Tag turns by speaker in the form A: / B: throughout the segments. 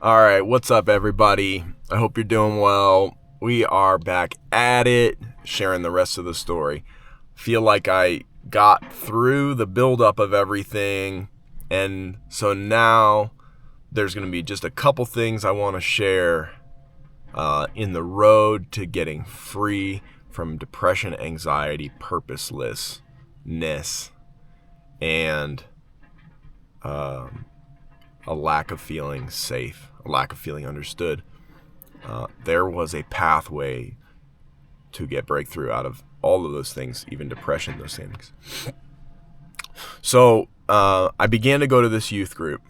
A: All right, what's up, everybody? I hope you're doing well. We are back at it, sharing the rest of the story. Feel like I got through the buildup of everything, and so now there's going to be just a couple things I want to share in the road to getting free from depression, anxiety, purposelessness, and a lack of feeling safe, a lack of feeling understood. There was a pathway to get breakthrough out of all of those things, even depression, those things. So I began to go to this youth group.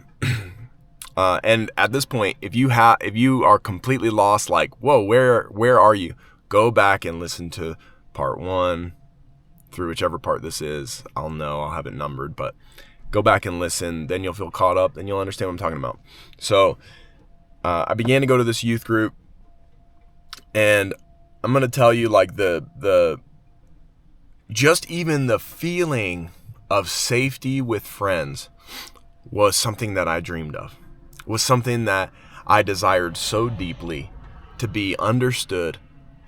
A: And at this point, if you are completely lost, like, whoa, where are you? Go back and listen to part 1 through whichever part this is. I'll have it numbered, but go back and listen. Then you'll feel caught up and you'll understand what I'm talking about. So I began to go to this youth group, and I'm going to tell you, like, the just even the feeling of safety with friends was something that I dreamed of. Was something that I desired so deeply, to be understood,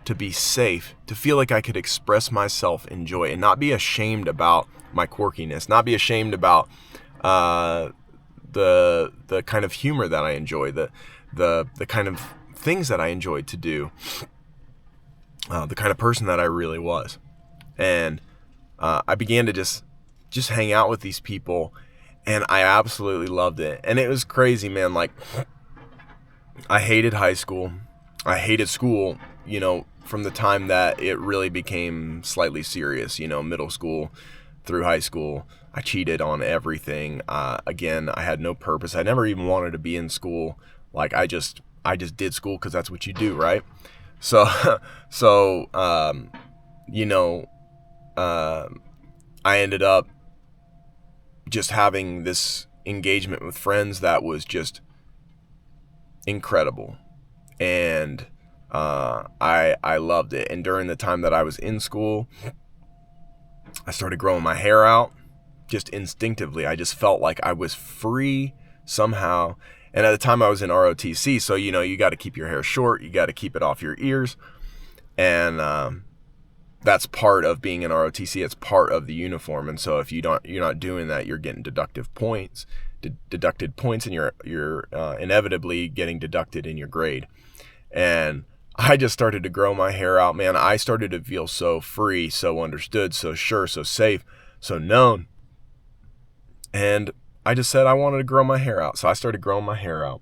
A: to be safe, to feel like I could express myself in joy and not be ashamed about my quirkiness, not be ashamed about the kind of humor that I enjoy, the kind of things that I enjoyed to do, the kind of person that I really was. And I began to just hang out with these people, and I absolutely loved it. And it was crazy, man. Like, I hated high school. I hated school, from the time that it really became slightly serious, middle school through high school. I cheated on everything. Again, I had no purpose. I never even wanted to be in school. Like, I just did school because that's what you do, right? So, I ended up just having this engagement with friends that was just incredible. And I loved it. And during the time that I was in school, I started growing my hair out just instinctively. I just felt like I was free somehow. And at the time I was in ROTC, so you got to keep your hair short, you got to keep it off your ears. And that's part of being in ROTC. It's part of the uniform. And so if you're not doing that, you're getting deducted points, and you're inevitably getting deducted in your grade. And I just started to grow my hair out, man. I started to feel so free, so understood, so sure, so safe, so known. And I just said I wanted to grow my hair out. So I started growing my hair out.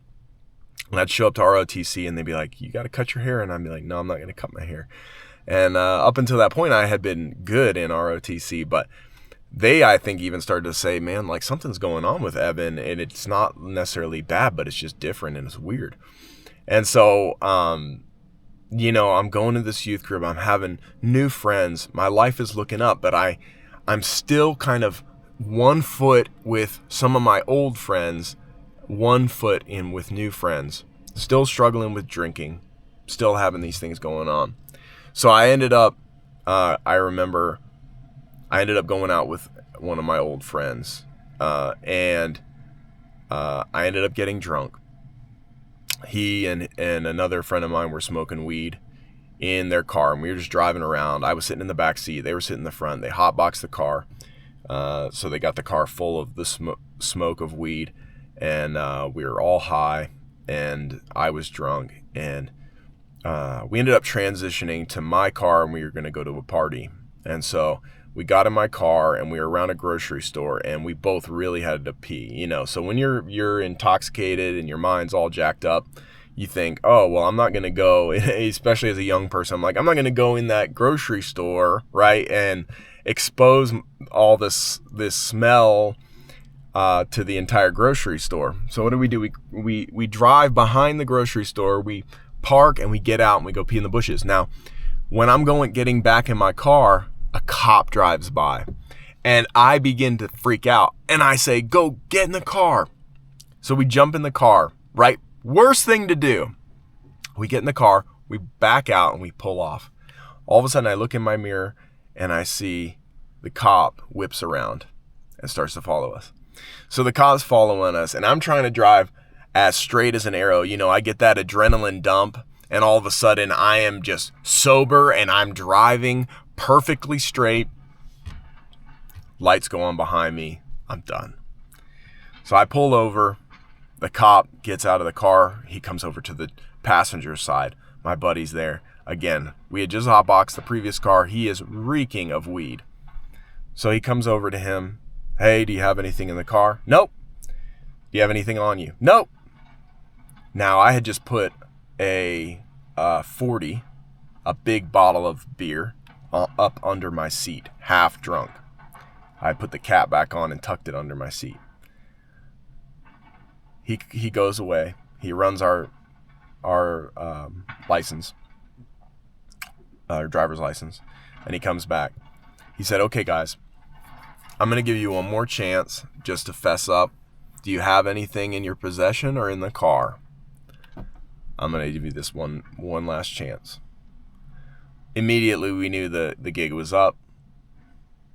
A: And I'd show up to ROTC and they'd be like, you got to cut your hair. And I'd be like, no, I'm not going to cut my hair. And up until that point, I had been good in ROTC, but they, I think, even started to say, man, like, something's going on with Evan, and it's not necessarily bad, but it's just different and it's weird. And so, I'm going to this youth group. I'm having new friends. My life is looking up, but I'm still kind of 1 foot with some of my old friends, 1 foot in with new friends, still struggling with drinking, still having these things going on. So I ended up, I remember I ended up going out with one of my old friends, and I ended up getting drunk. He and another friend of mine were smoking weed in their car, and we were just driving around. I was sitting in the back seat. They were sitting in the front. They hotboxed the car. So they got the car full of the smoke of weed, and we were all high, and I was drunk, and we ended up transitioning to my car, and we were going to go to a party. And so we got in my car, and we were around a grocery store, and we both really had to pee, So when you're intoxicated and your mind's all jacked up, you think, oh, well, I'm not going to go, especially as a young person, I'm like, I'm not going to go in that grocery store, right, and expose all this smell to the entire grocery store. So what do? We drive behind the grocery store, we park, and we get out and we go pee in the bushes. Now, when I'm getting back in my car, a cop drives by, and I begin to freak out, and I say, go get in the car. So we jump in the car, right? Worst thing to do. We get in the car, we back out, and we pull off. All of a sudden, I look in my mirror, and I see the cop whips around and starts to follow us. So the cop's following us, and I'm trying to drive as straight as an arrow. You know, I get that adrenaline dump, and all of a sudden I am just sober and I'm driving perfectly straight. Lights go on behind me. I'm done. So I pull over. The cop gets out of the car. He comes over to the passenger side. My buddy's there. Again, we had just hotboxed the previous car. He is reeking of weed. So he comes over to him. Hey, do you have anything in the car? Nope. Do you have anything on you? Nope. Now, I had just put a 40, a big bottle of beer, up under my seat, half drunk. I put the cap back on and tucked it under my seat. He goes away. He runs our license, our driver's license, and he comes back. He said, okay, guys, I'm going to give you one more chance just to fess up. Do you have anything in your possession or in the car? I'm going to give you this one last chance. Immediately, we knew the gig was up.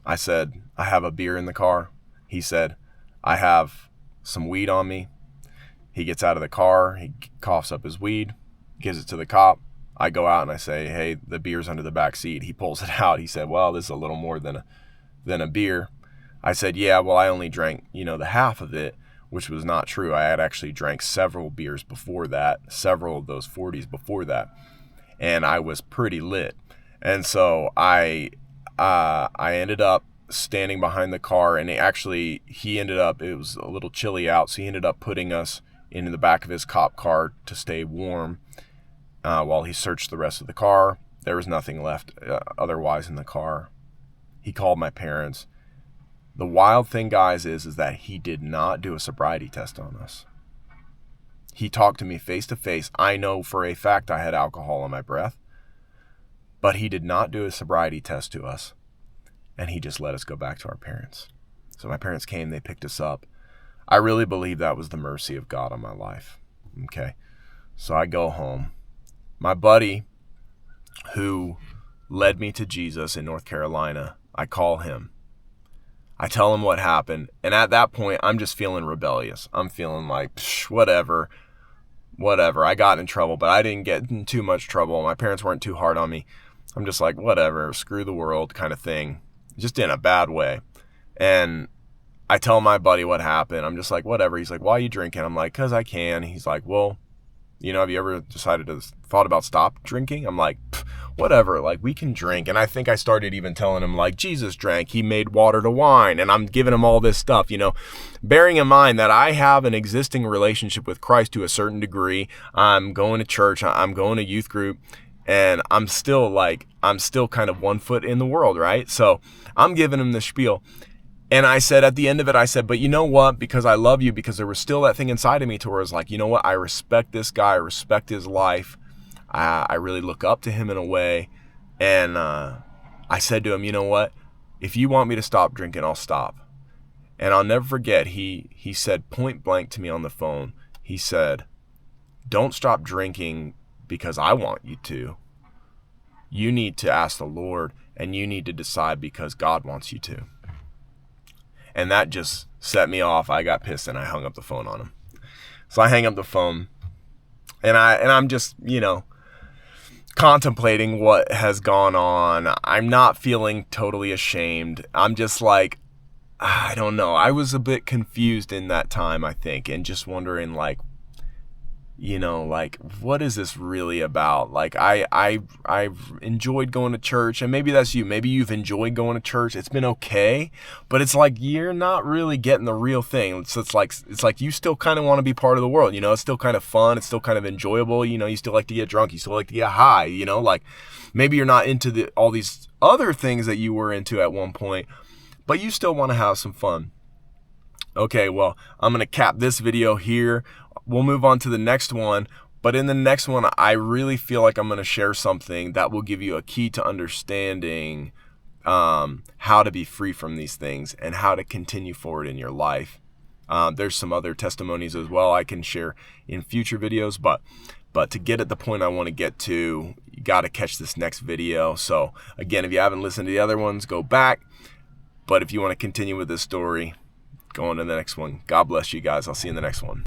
A: I said, I have a beer in the car. He said, I have some weed on me. He gets out of the car. He coughs up his weed, gives it to the cop. I go out and I say, hey, the beer's under the back seat. He pulls it out. He said, well, this is a little more than a beer. I said, yeah, well, I only drank, the half of it, which was not true. I had actually drank several beers before that, several of those 40s before that, and I was pretty lit. And so I ended up standing behind the car, and it was a little chilly out, so he ended up putting us into the back of his cop car to stay warm while he searched the rest of the car. There was nothing left otherwise in the car. He called my parents. The wild thing, guys, is that he did not do a sobriety test on us. He talked to me face to face. I know for a fact I had alcohol on my breath, but he did not do a sobriety test to us, and he just let us go back to our parents. So my parents came, they picked us up. I really believe that was the mercy of God on my life. Okay, so I go home. My buddy who led me to Jesus in North Carolina, I call him. I tell him what happened, and at that point, I'm just feeling rebellious. I'm feeling like, whatever. I got in trouble, but I didn't get in too much trouble. My parents weren't too hard on me. I'm just like, whatever, screw the world kind of thing, just in a bad way. And I tell my buddy what happened. I'm just like, whatever. He's like, why are you drinking? I'm like, because I can. He's like, well, have you ever thought about stop drinking? I'm like, whatever, like, we can drink. And I think I started even telling him, like, Jesus drank, he made water to wine, and I'm giving him all this stuff, bearing in mind that I have an existing relationship with Christ to a certain degree. I'm going to church, I'm going to youth group, and I'm still kind of 1 foot in the world, right? So I'm giving him the spiel. And I said, at the end of it, I said, but you know what? Because I love you, because there was still that thing inside of me to where it's like, you know what? I respect this guy. I respect his life. I really look up to him in a way. And I said to him, you know what? If you want me to stop drinking, I'll stop. And I'll never forget, he said point blank to me on the phone, he said, don't stop drinking because I want you to. You need to ask the Lord, and you need to decide because God wants you to. And that just set me off. I got pissed and I hung up the phone on him. So I hang up the phone, and I'm just, contemplating what has gone on. I'm not feeling totally ashamed. I'm just like, I don't know. I was a bit confused in that time, I think, and just wondering, like, what is this really about? Like, I've enjoyed going to church, and maybe that's you. Maybe you've enjoyed going to church. It's been okay, but it's like you're not really getting the real thing. So it's like you still kind of want to be part of the world. It's still kind of fun. It's still kind of enjoyable. You still like to get drunk. You still like to get high. Like maybe you're not into all these other things that you were into at one point, but you still want to have some fun. Okay, well, I'm going to cap this video here. We'll move on to the next one. But in the next one, I really feel like I'm going to share something that will give you a key to understanding how to be free from these things and how to continue forward in your life. There's some other testimonies as well I can share in future videos. But to get at the point I want to get to, you got to catch this next video. So again, if you haven't listened to the other ones, go back. But if you want to continue with this story, go on to the next one. God bless you guys. I'll see you in the next one.